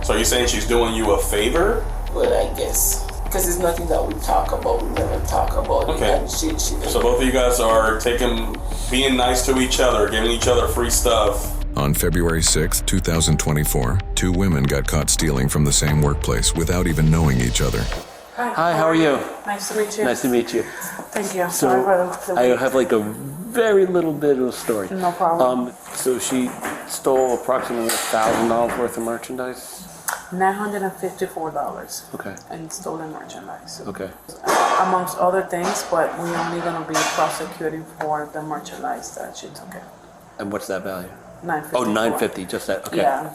So you're saying she's doing you a favor? Well, I guess. Because it's nothing that we talk about. We never talk about it. Okay. And she So both of you guys are being nice to each other, giving each other free stuff. On February 6, 2024, two women got caught stealing from the same workplace without even knowing each other. Hi, how are you? Nice to meet you. Nice to meet you. Thank you. So, Sorry for the I have like a very little bit of a story. No problem. So she stole approximately $1,000 worth of merchandise. $954 Okay. in stolen merchandise. Okay. Amongst other things, but we're only going to be prosecuting for the merchandise that she took in. And what's that value? $954. Oh, $950, just that. Okay. Yeah,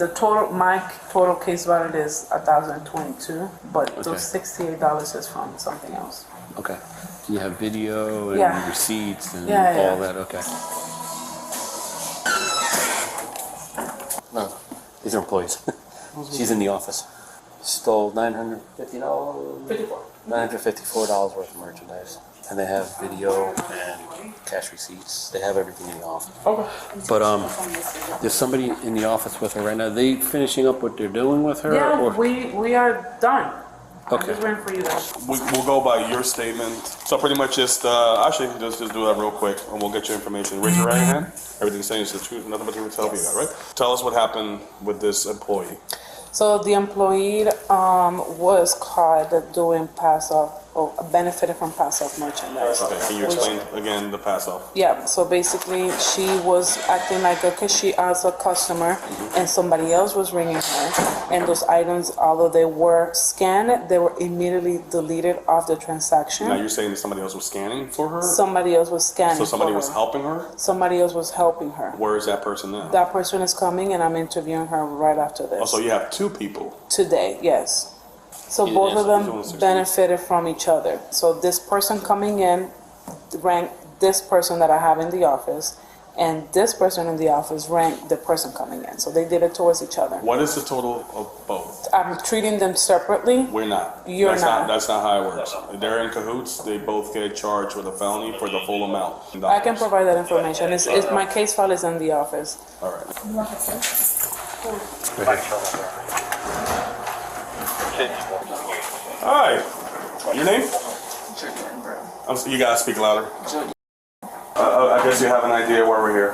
my total case value is $1,022, but Okay. those $68 is from something else. Okay. You have video and Yeah. receipts and Yeah. all that. Okay. No, these are employees. She's in the office. Stole $950. $954 worth of merchandise. And they have video and cash receipts. They have everything in the office. Okay. But there's somebody in the office with her right now. Are they finishing up what they're doing with her? Yeah, or? we are done. Okay. I'm just waiting for you guys. We'll go by your statement. So pretty much just just do that real quick, and we'll get your information. Raise your right hand. Everything's saying is the truth, nothing but the truth. Help you got, right? Tell us what happened with this employee. So the employee was caught doing benefited from pass-off merchandise. Okay, can you explain again the pass-off? Yeah, so basically she was acting like a cashier as a customer, and somebody else was ringing her, and those items, although they were scanned, they were immediately deleted off the transaction. Now you're saying that somebody else was scanning for her? Somebody else was scanning So somebody for was her. helping her? Somebody else was helping her. Where is that person now? That person is coming, and I'm interviewing her right after this. Oh, so you have two people. Today, yes. So both of them benefited from each other. So this person coming in ranked this person that I have in the office, and this person in the office ranked the person coming in. So they did it towards each other. What is the total of both? I'm treating them separately. We're not. You're not. That's not how it works. They're in cahoots. They both get charged with a felony for the full amount. I can provide that information. It's my case file is in the office. All right. Hi. Your name? You gotta speak louder. I guess you have an idea why we're here.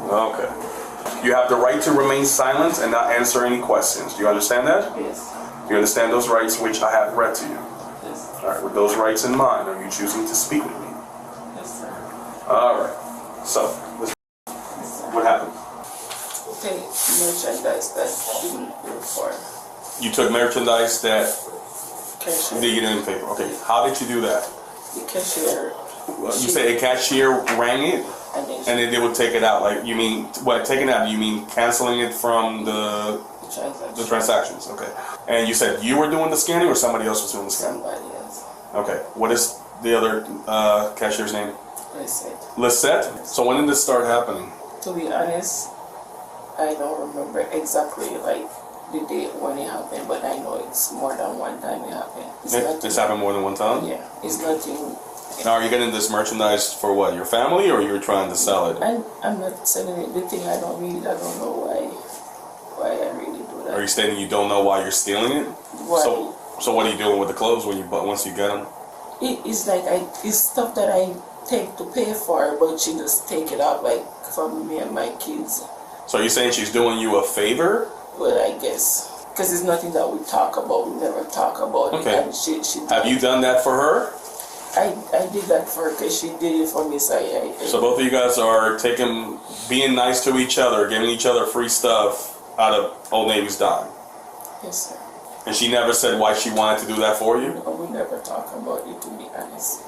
Okay. You have the right to remain silent and not answer any questions. Do you understand that? Yes. Do you understand those rights which I have read to you? Yes. All right. With those rights in mind, are you choosing to speak with me? Yes, sir. All right. So, what happened? Okay, merchandise that didn't pay for. You took merchandise that Cashier. you didn't pay for. Okay. How did you do that? The cashier. You say a cashier rang it, and then they would take it out. Like, you mean what? Taking it out? You mean canceling it from the transactions? Okay. And you said you were doing the scanning, or somebody else was doing the scanning? Somebody else. Okay. What is the other cashier's name? Lisette. Lisette. So when did this start happening? To be honest, I don't remember exactly like the date when it happened, but I know it's more than one time it happened. It's happened more than one time? Yeah, it's nothing. Now, are you getting this merchandise for what? Your family, or you're trying to sell it? I'm not selling it. The thing I don't need, I don't know why I really do that. Are you stating you don't know why you're stealing it? Why? So what are you doing with the clothes once you get them? It's like it's stuff that I take to pay for, but she just take it out like from me and my kids. So you're saying she's doing you a favor? Well, I guess. Because it's nothing that we talk about. We never talk about Okay. it. And she Have you done that for her? I did that for her because she did it for me. So So both of you guys are being nice to each other, giving each other free stuff out of Old Navy's dime. Yes, sir. And she never said why she wanted to do that for you? No, we never talk about it, to be honest.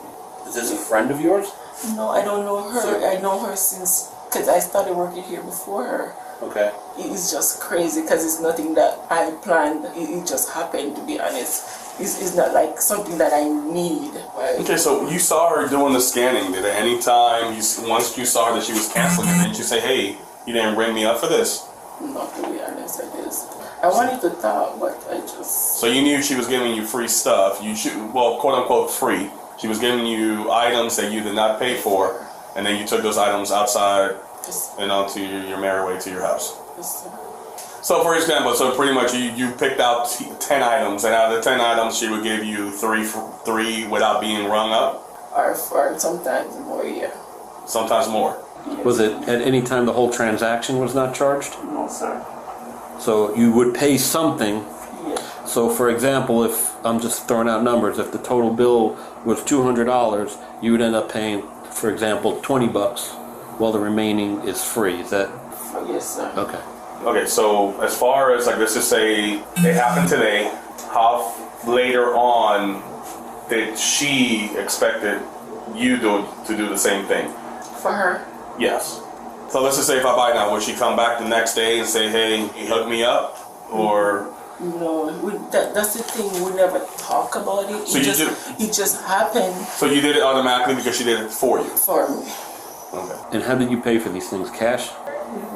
Is this a friend of yours? No, I don't know her. I know her since, because I started working here before her. Okay. It's just crazy because it's nothing that I planned. It just happened, to be honest. It's not like something that I need. Right? Okay, so you saw her doing the scanning. Did at any time, once you saw her that she was canceling it, didn't you say, hey, you didn't ring me up for this? Not to be honest, I just. I wanted to talk, but I just. So you knew she was giving you free stuff. Well, quote unquote free. She was giving you items that you did not pay for, and then you took those items outside and onto your merry way to your house. Yes, sir. So for example, so pretty much you picked out 10 items, and out of the 10 items, she would give you three without being rung up? Or sometimes more, yeah. Sometimes more. Was it at any time the whole transaction was not charged? No, sir. So you would pay something. Yeah. So for example, if I'm just throwing out numbers, if the total bill was $200, you would end up paying, for example, $20, while the remaining is free. Is that? Yes, sir. Okay. Okay, so as far as, like, let's just say it happened today, how later on did she expected you to do the same thing? For her? Yes. So let's just say if I buy now, would she come back the next day and say, hey, hook me up? Or? No, that's the thing, we never talk about it. So It just happened. So you did it automatically because she did it for you? For me. Okay. And how did you pay for these things? Cash?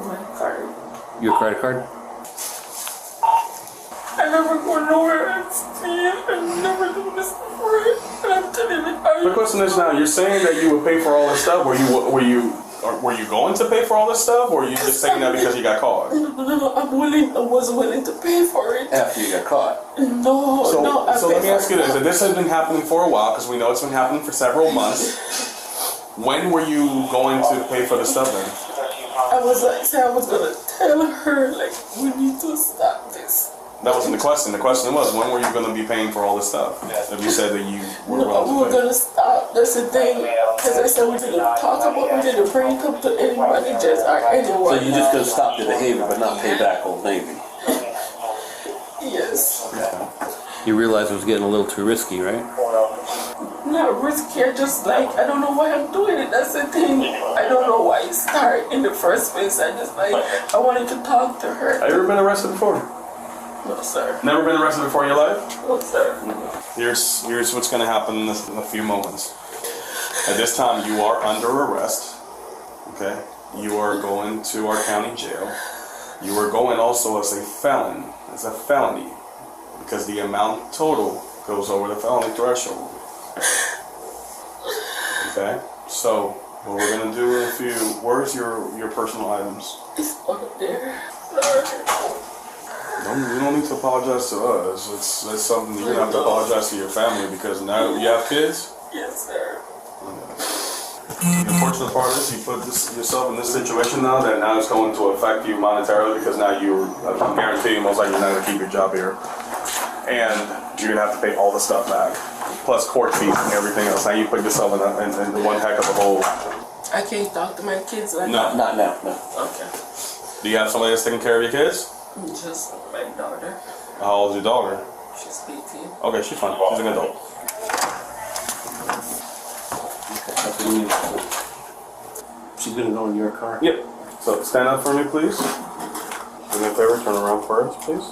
My card. Your credit card? I never go nowhere and steal and never do this for it. And I'm telling you, The question is now, you're saying that you would pay for all this stuff. Were you going to pay for all this stuff, or are you just saying that because you got caught? No, I was willing to pay for it. After you got caught. No, So let me ask you this. If this has been happening for a while, because we know it's been happening for several months, when were you going to pay for the stuff then? I was gonna tell her, like, we need to stop this. That wasn't the question. The question was, when were you going to be paying for all this stuff? If you said that you were No, we willing were to pay. gonna stop. That's the thing. Because I said we didn't talk about, we didn't bring it up to any managers or anyone. So you're just going to stop the behavior but not pay back Old Navy? Yes. You realize it was getting a little too risky, right? Not risky, I just like, I don't know why I'm doing it. That's the thing. I don't know why it started in the first place. I just like, I wanted to talk to her. Have you ever been arrested before? No, sir. Never been arrested before in your life? No, sir. Here's what's going to happen in a few moments. At this time, you are under arrest. Okay? You are going to our county jail. You are going also as a felon, as a felony, because the amount total goes over the felony threshold. Okay? So, what we're going to do in a few, where's your personal items? It's up there. Sorry. You don't need to apologize to us. It's something you're going to have to apologize to your family, because now you have kids? Yes, sir. The unfortunate part is you put yourself in this situation now that now it's going to affect you monetarily, because now I guarantee you most likely you're not going to keep your job here. And you're going to have to pay all the stuff back, plus court fees and everything else. Now you put yourself in one heck of a hole. I can't talk to my kids like No. Not now, no. Okay. Do you have somebody that's taking care of your kids? Just my daughter. How old is your daughter? She's 18. Okay, she's fine. She's an adult. She's going to go in your car? Yep. So stand up for me, please. Do me a favor, turn around for us, please.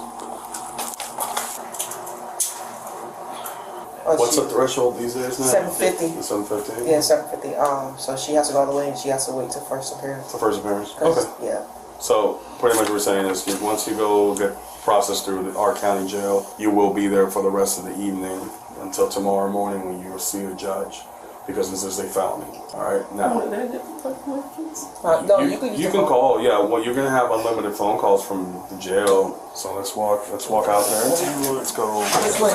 What's the threshold these days now? 750. 750? Yeah, 750. So she has to go all the way and she has to wait till first appearance. For first appearance? 'Cause, Okay. Yeah. So pretty much what we're saying is once you go get processed through our county jail, you will be there for the rest of the evening until tomorrow morning when you will see a judge, because this is a felony. All right? Now, When I get to talk to my kids. No, you you can call. Yeah, well, you're gonna have unlimited phone calls from the jail. So let's walk out there. Let's go. Which way?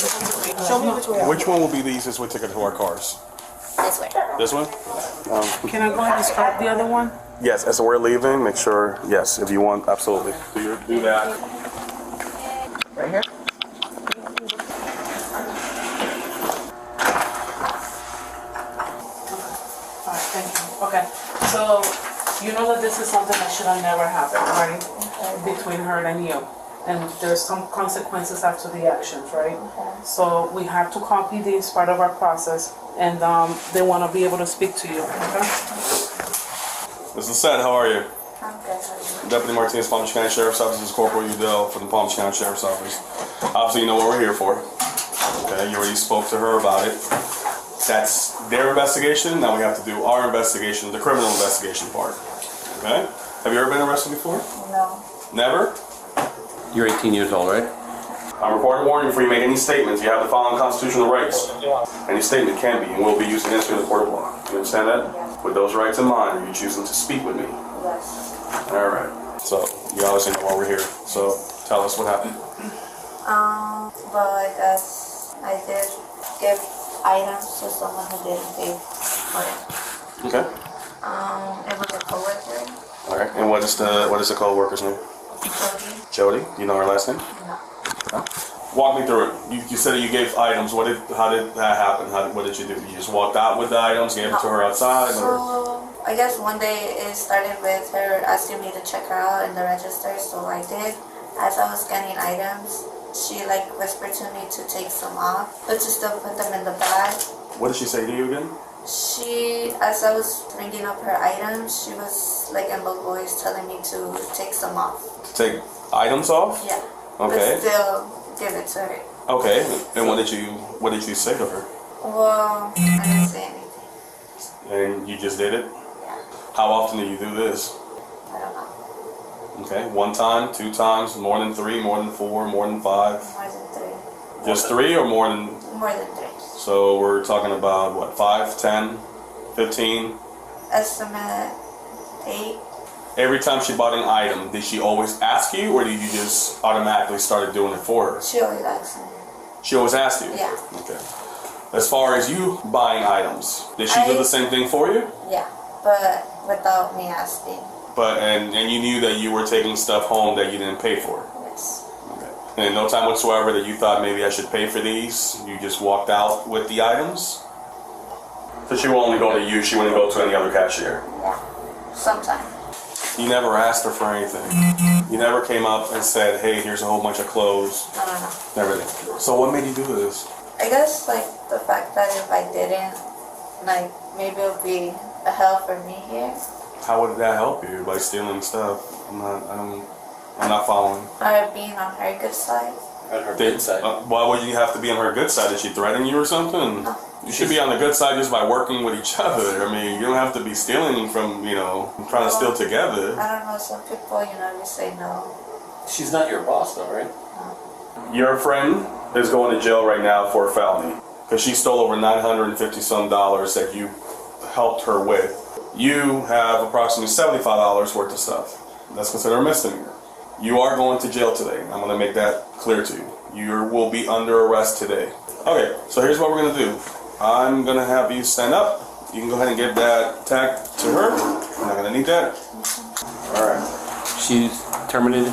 Show me which way. Which one will be the easiest way to get to our cars? This way. This one? Can I go ahead and start the other one? Yes. As we're leaving, make sure. Yes, if you want, absolutely. Do that. Right here. Alright, thank you. Okay, so you know that this is something that should have never happened, right? Between her and you. And there's some consequences after the actions, right? So we have to copy this part of our process, and they want to be able to speak to you, okay? Mrs. Set, how are you? I'm good. How are you? Deputy Martinez, Palm Beach County Sheriff's Office. This is Corporal Udell for the Palm Beach County Sheriff's Office. Obviously, you know what we're here for. Okay, you already spoke to her about it. That's their investigation. Now we have to do our investigation, the criminal investigation part. Okay? Have you ever been arrested before? No. Never? You're 18 years old, right? I'm required warning before you make any statements. You have the following constitutional rights. Any statement can be and will be used against you in the court of law. You understand that? With those rights in mind, are you choosing to speak with me? Yes. All right. So you obviously know why we're here. So Tell us what happened. Well, I guess I did give items to someone who didn't pay for it. Okay. It was a coworker. All right. And what is the co-worker's name? Jody. Jody. Do you know her last name? No. No? Walk me through it. You said that you gave items. How did that happen? What did you do? You just walked out with the items, gave it to her outside? So, I guess one day it started with her asking me to check her out in the register, so I did. As I was scanning items, she whispered to me to take some off, but to still put them in the bag. What did she say to you again? As I was ringing up her items, she was in low voice telling me to take some off. Take items off? Yeah. Okay. But still give it to her. Okay. And what did you say to her? Well, I didn't say anything. And you just did it? Yeah. How often do you do this? I don't know. Okay. 1 time, 2 times, more than 3, more than 4, more than 5? More than 3. Just 3 or more than? More than 3. So we're talking about what, 5, 10, 15? Estimate 8. Every time she bought an item, did she always ask you, or did you just automatically started doing it for her? She always asks me. She always asked you? Yeah. Okay. As far as you buying items, did she do the same thing for you? Yeah, but without me asking. But and you knew that you were taking stuff home that you didn't pay for? Yes. Okay. And no time whatsoever that you thought maybe I should pay for these? You just walked out with the items? So she will only go to you, she wouldn't go to any other cashier? Yeah. Sometimes. You never asked her for anything? You never came up and said, hey, here's a whole bunch of clothes? I don't know. Never did. So what made you do this? I guess the fact that if I didn't, maybe it would be a help for me here. How would that help you by stealing stuff? I'm not following. Or being on her good side. On her good side. Why would you have to be on her good side? Did she threaten you or something? No. You should be on the good side just by working with each other. I mean, you don't have to be stealing from, trying to steal together. I don't know, some people, they say no. She's not your boss though, right? Your friend is going to jail right now for a felony because she stole over $950 some that you helped her with. You have approximately $75 worth of stuff. That's considered a misdemeanor. You are going to jail today. I'm going to make that clear to you. You will be under arrest today. Okay, so here's what we're going to do. I'm going to have you stand up. You can go ahead and give that tag to her. I'm not going to need that. All right. She's terminated?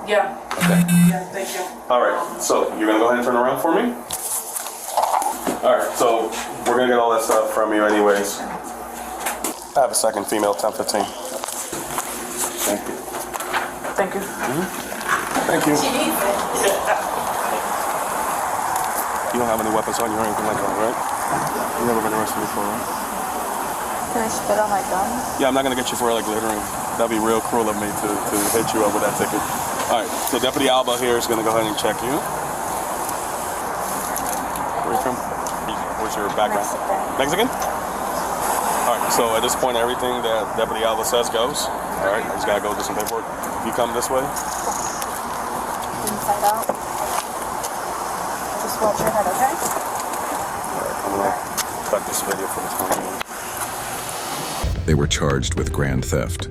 Yeah. Okay. Yeah, thank you. All right, so you're going to go ahead and turn around for me? All right, so we're going to get all that stuff from you anyways. I have a second female 1015. Thank you. Thank you. Thank you. She needs it. You don't have any weapons on you or anything like that, right? You've never been arrested before, right? Can I spit on my gun? Yeah, I'm not going to get you for littering. That'd be real cruel of me to hit you up with that ticket. All right, so Deputy Alba here is going to go ahead and check you. Where are you from? What's your background? Mexican. All right, so at this point, everything that Deputy Alba says goes. All right, I just got to go do some paperwork. You come this way. Inside out. Just watch your head, okay? All right, I'm going to cut this video for this one. They were charged with grand theft.